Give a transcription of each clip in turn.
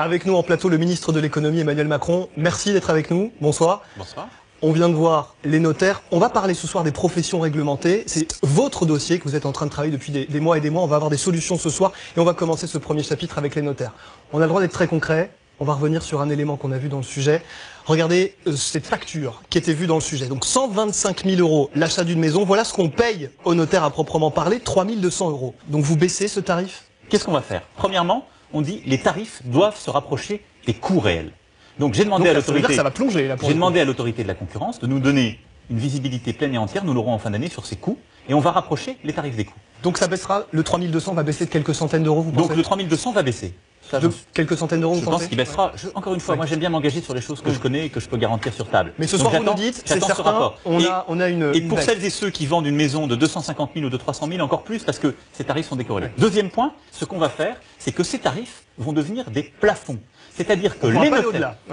Avec nous en plateau, le ministre de l'économie Emmanuel Macron. Merci d'être avec nous. Bonsoir. Bonsoir. On vient de voir les notaires. On va parler ce soir des professions réglementées. C'est votre dossier que vous êtes en train de travailler depuis des mois et des mois. On va avoir des solutions ce soir et on va commencer ce premier chapitre avec les notaires. On a le droit d'être très concret. On va revenir sur un élément qu'on a vu dans le sujet. Regardez cette facture qui était vue dans le sujet. Donc 125 000 euros l'achat d'une maison. Voilà ce qu'on paye au notaire à proprement parler, 3 200 euros. Donc vous baissez ce tarif? Qu'est-ce qu'on va faire? Premièrement, on dit les tarifs doivent se rapprocher des coûts réels. Donc j'ai demandé à l'autorité, ça va plonger là. J'ai demandé à l'autorité de la concurrence de nous donner une visibilité pleine et entière. Nous l'aurons en fin d'année sur ces coûts et on va rapprocher les tarifs des coûts. Donc ça baissera, le 3 200 va baisser de quelques centaines d'euros, vous pensez? Donc le 3 200 va baisser. Ça, de quelques centaines d'euros, vous pensez? Je pense qu'il baissera. Encore une fois, moi j'aime bien m'engager sur les choses que je connais et que je peux garantir sur table. Mais ce soir, vous nous dites, c'est certain, on a une... Et pour celles et ceux qui vendent une maison de 250 000 ou de 300 000, encore plus, parce que ces tarifs sont décorrélés. Ouais. Deuxième point, ce qu'on va faire, c'est que ces tarifs vont devenir des plafonds. C'est-à-dire que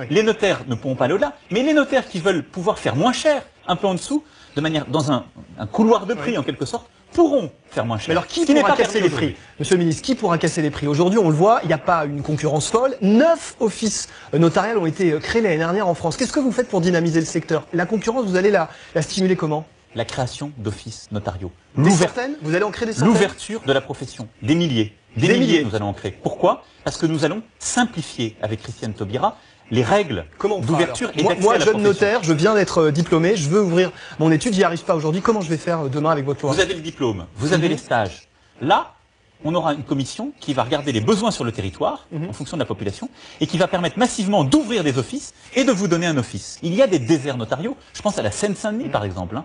les notaires ne pourront pas aller au-delà, mais les notaires qui veulent pouvoir faire moins cher, un peu en dessous, de manière dans un couloir de prix en quelque sorte, pourront faire moins cher. Mais alors qui pourra casser les prix? Monsieur le ministre, qui pourra casser les prix? Aujourd'hui, on le voit, il n'y a pas une concurrence folle. 9 offices notariales ont été créés l'année dernière en France. Qu'est-ce que vous faites pour dynamiser le secteur? La concurrence, vous allez la stimuler comment? La création d'offices notariaux. Des centaines? Vous allez en créer des centaines? L'ouverture de la profession. Des milliers. Des milliers, nous allons en créer. Pourquoi? Parce que nous allons simplifier, avec Christiane Taubira, les règles d'ouverture et d'accès à la profession. Moi, jeune notaire, je viens d'être diplômé, je veux ouvrir mon étude, j'y arrive pas aujourd'hui. Comment je vais faire demain avec votre loi? Vous avez le diplôme, vous avez les stages. Là, on aura une commission qui va regarder les besoins sur le territoire, en fonction de la population, et qui va permettre massivement d'ouvrir des offices et de vous donner un office. Il y a des déserts notariaux, je pense à la Seine-Saint-Denis par exemple.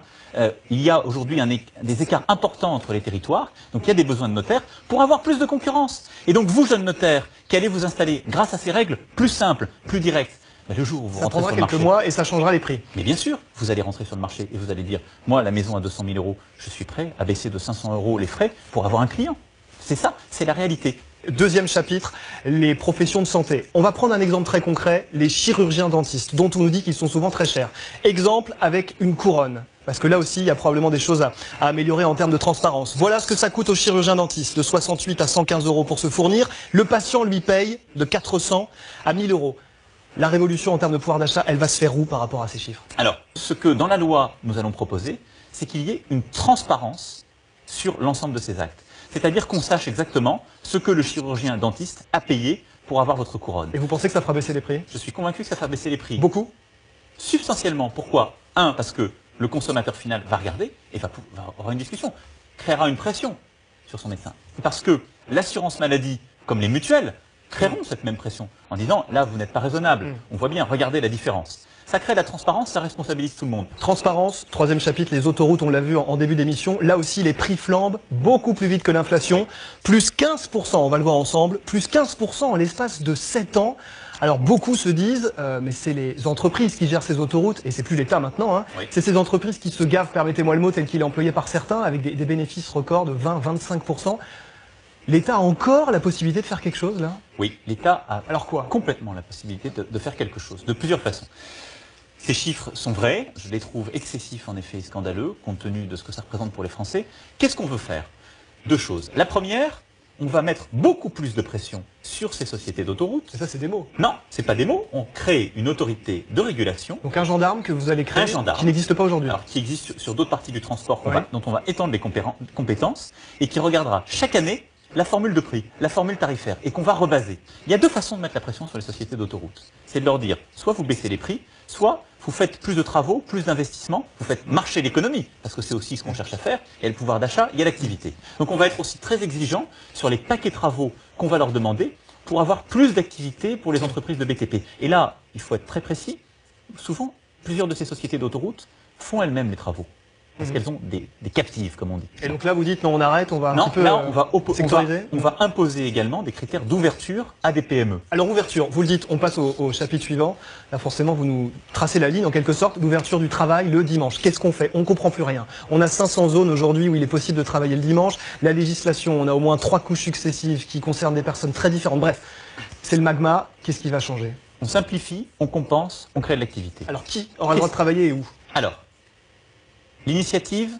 Il y a aujourd'hui des écarts importants entre les territoires, donc il y a des besoins de notaires pour avoir plus de concurrence. Et donc vous, jeunes notaires, qui allez vous installer grâce à ces règles plus simples, plus directes, le jour où vous rentrez sur le marché... Ça prendra quelques mois et ça changera les prix. Mais bien sûr, vous allez rentrer sur le marché et vous allez dire, moi, la maison à 200 000 euros, je suis prêt à baisser de 500 euros les frais pour avoir un client. C'est ça, c'est la réalité. Deuxième chapitre, les professions de santé. On va prendre un exemple très concret, les chirurgiens dentistes, dont on nous dit qu'ils sont souvent très chers. Exemple avec une couronne. Parce que là aussi, il y a probablement des choses à améliorer en termes de transparence. Voilà ce que ça coûte aux chirurgiens dentistes, de 68 à 115 euros pour se fournir. Le patient lui paye de 400 à 1000 euros. La révolution en termes de pouvoir d'achat, elle va se faire où par rapport à ces chiffres? Alors, ce que dans la loi nous allons proposer, c'est qu'il y ait une transparence sur l'ensemble de ces actes. C'est-à-dire qu'on sache exactement ce que le chirurgien dentiste a payé pour avoir votre couronne. Et vous pensez que ça fera baisser les prix? Je suis convaincu que ça fera baisser les prix. Beaucoup? Substantiellement. Pourquoi? Un, parce que le consommateur final va regarder et va avoir une discussion, créera une pression sur son médecin. Parce que l'assurance maladie, comme les mutuelles, créeront cette même pression en disant, là, vous n'êtes pas raisonnable. On voit bien, regardez la différence. Ça crée la transparence, ça responsabilise tout le monde. Transparence, troisième chapitre, les autoroutes, on l'a vu en début d'émission. Là aussi, les prix flambent beaucoup plus vite que l'inflation. Plus 15%, on va le voir ensemble, plus 15% en l'espace de 7 ans. Alors beaucoup se disent, mais c'est les entreprises qui gèrent ces autoroutes, et c'est plus l'État maintenant, hein. Oui. C'est ces entreprises qui se gavent, permettez-moi le mot, tel qu'il est employé par certains, avec des bénéfices records de 20-25%. L'État a encore la possibilité de faire quelque chose, là? Oui, l'État a alors quoi? Complètement la possibilité de faire quelque chose, de plusieurs façons. Ces chiffres sont vrais, je les trouve excessifs en effet et scandaleux, compte tenu de ce que ça représente pour les Français. Qu'est-ce qu'on veut faire? Deux choses. La première, on va mettre beaucoup plus de pression sur ces sociétés d'autoroutes. Et ça, c'est des mots? Non, c'est pas des mots. On crée une autorité de régulation. Donc un gendarme que vous allez créer, qui n'existe pas aujourd'hui? Alors, qui existe sur d'autres parties du transport dont on va étendre les compétences et qui regardera chaque année la formule de prix, la formule tarifaire, et qu'on va rebaser. Il y a deux façons de mettre la pression sur les sociétés d'autoroutes. C'est de leur dire, soit vous baissez les prix, soit vous faites plus de travaux, plus d'investissements, vous faites marcher l'économie, parce que c'est aussi ce qu'on cherche à faire, il y a le pouvoir d'achat, il y a l'activité. Donc on va être aussi très exigeant sur les paquets travaux qu'on va leur demander pour avoir plus d'activité pour les entreprises de BTP. Et là, il faut être très précis, souvent, plusieurs de ces sociétés d'autoroutes font elles-mêmes les travaux. Parce qu'elles ont des captives, comme on dit. Et donc là, vous dites, non, on arrête, on va un petit peu on va imposer également des critères d'ouverture à des PME. Alors, ouverture, vous le dites, on passe au chapitre suivant. Là, forcément, vous nous tracez la ligne, en quelque sorte, d'ouverture du travail le dimanche. Qu'est-ce qu'on fait? On ne comprend plus rien. On a 500 zones aujourd'hui où il est possible de travailler le dimanche. La législation, on a au moins 3 couches successives qui concernent des personnes très différentes. Bref, c'est le magma. Qu'est-ce qui va changer? On simplifie, on compense, on crée de l'activité. Alors, qui aura le droit de travailler et où? Alors, l'initiative,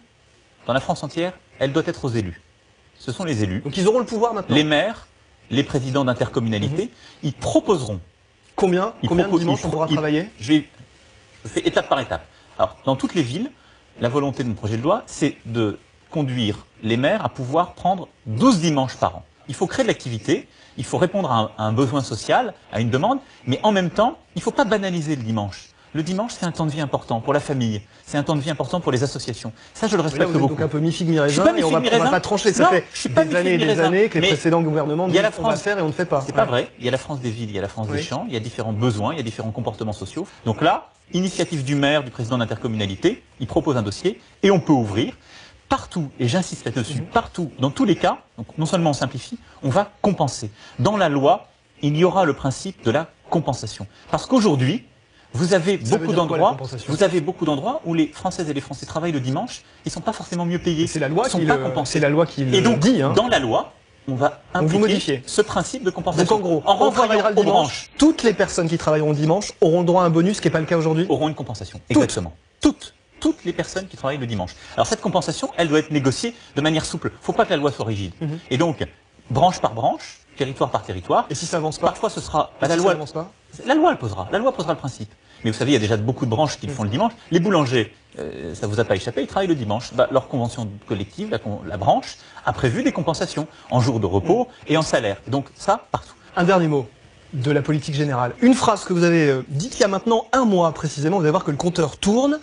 dans la France entière, elle doit être aux élus. Ce sont les élus. Donc ils auront le pouvoir maintenant. Les maires, les présidents d'intercommunalité, ils proposeront. Combien de dimanches on pourra travailler? Je fais étape par étape. Alors, dans toutes les villes, la volonté de mon projet de loi, c'est de conduire les maires à pouvoir prendre 12 dimanches par an. Il faut créer de l'activité, il faut répondre à un besoin social, à une demande, mais en même temps, il ne faut pas banaliser le dimanche. Le dimanche, c'est un temps de vie important pour la famille, c'est un temps de vie important pour les associations. Ça, je le respecte beaucoup. Donc un peu mi-figue, mi-raisin, et on va pas trancher. Ça fait des années et des années que les précédents gouvernements disent qu'on va faire et on ne fait pas. C'est pas vrai. Il y a la France des villes, il y a la France des champs, il y a différents besoins, il y a différents comportements sociaux. Donc là, initiative du maire, du président d'intercommunalité, il propose un dossier et on peut ouvrir. Partout, et j'insiste là-dessus, partout, dans tous les cas, donc non seulement on simplifie, on va compenser. Dans la loi, il y aura le principe de la compensation. Parce qu'aujourd'hui, vous avez beaucoup d'endroits où les Françaises et les Français travaillent le dimanche, ils ne sont pas forcément mieux payés. C'est la loi qui le et donc, dit. Dans la loi, on va impliquer ce principe de compensation. Donc en gros, on travaillera le dimanche. Toutes les personnes qui travailleront le dimanche auront le droit à un bonus, ce qui n'est pas le cas aujourd'hui. Auront une compensation, exactement. Toutes les personnes qui travaillent le dimanche. Alors cette compensation, elle doit être négociée de manière souple. Il ne faut pas que la loi soit rigide. Et donc, branche par branche, territoire par territoire. Et si ça avance pas? Parfois ce sera... la loi elle posera. La loi posera le principe. Mais vous savez, il y a déjà beaucoup de branches qui le font le dimanche. Les boulangers, ça vous a pas échappé, ils travaillent le dimanche. Leur convention collective, la branche, a prévu des compensations en jours de repos et en salaire. Et donc ça, partout. Un dernier mot de la politique générale. Une phrase que vous avez dite il y a maintenant 1 mois précisément. Vous allez voir que le compteur tourne.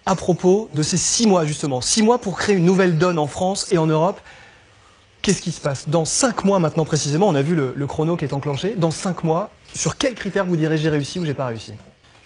À propos de ces 6 mois, justement. 6 mois pour créer une nouvelle donne en France et en Europe. Qu'est-ce qui se passe? Dans 5 mois maintenant précisément, on a vu le chrono qui est enclenché. Dans 5 mois, sur quels critères vous direz j'ai réussi ou j'ai pas réussi?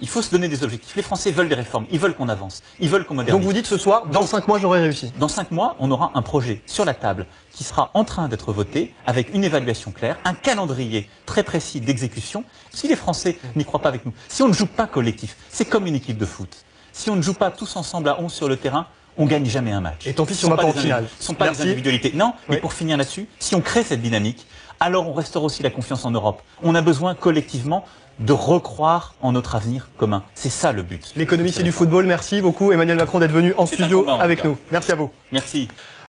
Il faut se donner des objectifs. Les Français veulent des réformes, ils veulent qu'on avance, ils veulent qu'on modernise. Donc vous dites ce soir, dans 5 mois j'aurai réussi? Dans 5 mois, on aura un projet sur la table qui sera en train d'être voté avec une évaluation claire, un calendrier très précis d'exécution. Si les Français n'y croient pas avec nous, si on ne joue pas collectif, c'est comme une équipe de foot. Si on ne joue pas tous ensemble à 11 sur le terrain, on ne gagne jamais un match. Et tant pis si on va pas en finale. Ce ne sont pas des individualités. Non, mais pour finir là-dessus, si on crée cette dynamique, alors on restaure aussi la confiance en Europe. On a besoin collectivement de recroire en notre avenir commun. C'est ça le but. L'économie, c'est du football. Merci beaucoup Emmanuel Macron d'être venu en studio avec nous. Merci à vous. Merci.